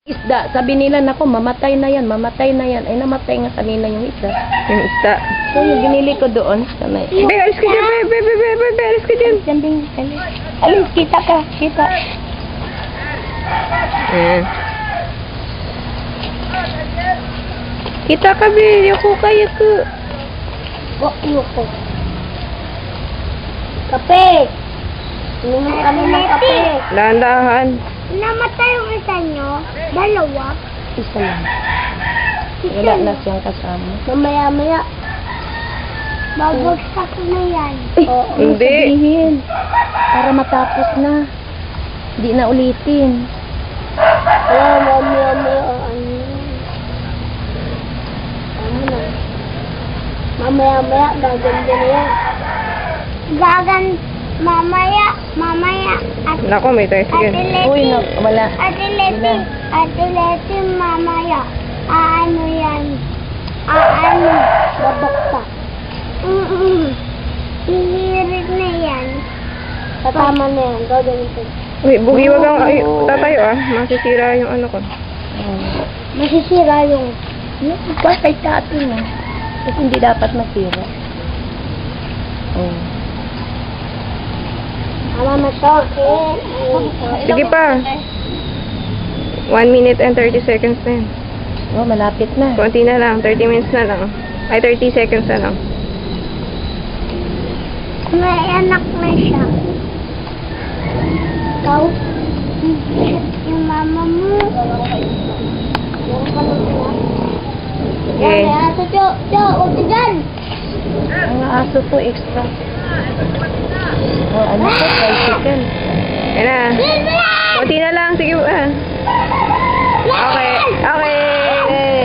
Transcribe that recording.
Isda, sabi nila, nako, mamatay na yan. Ay, namatay nga kanina yung isda. Yung isda. So, yung binili ko doon, sana. Be, alis ka dyan, be, alis ka dyan. Alis, kita ka, kita. Ayan. Kita ka, be. Yoko ka. Yoko. Kape! Inom kami ng kape. Dahan-dahan. Namatay yung isa nyo? Dalawa? Isa lang. Wala na siyang kasama. Mamaya-maya. Babagsak na yan. Oo, Hindi. sabihin. Para matapos na. Hindi na ulitin. Mamaya-maya. Ano na? Mamaya-maya. Gaganda na yan. Mamaya. Nako, may tayo. Sige. Uy, wala. Ate Leti, mamaya. Ano yan? Babaksak. Hihirit na yan. Tatama na yan. Gaganito. Uy, bugi, wag ang tatayo masisira yung ano ko. Masisira yung... Yung kay tati mo. Kasi hindi dapat masira. Oh. Ama masakit. Sige pa. 1 minute and 30 seconds na yan. Oh, malapit na. Konti na lang, 30 minutes na lang. Ay, 30 seconds na lang. May anak na siya. Ikaw? Yung mama mo. Okay. Aso, huwag ka dyan. Ang aso po extra. Oh, ano po? Tricycle. Ayan na. Konti na lang, sige.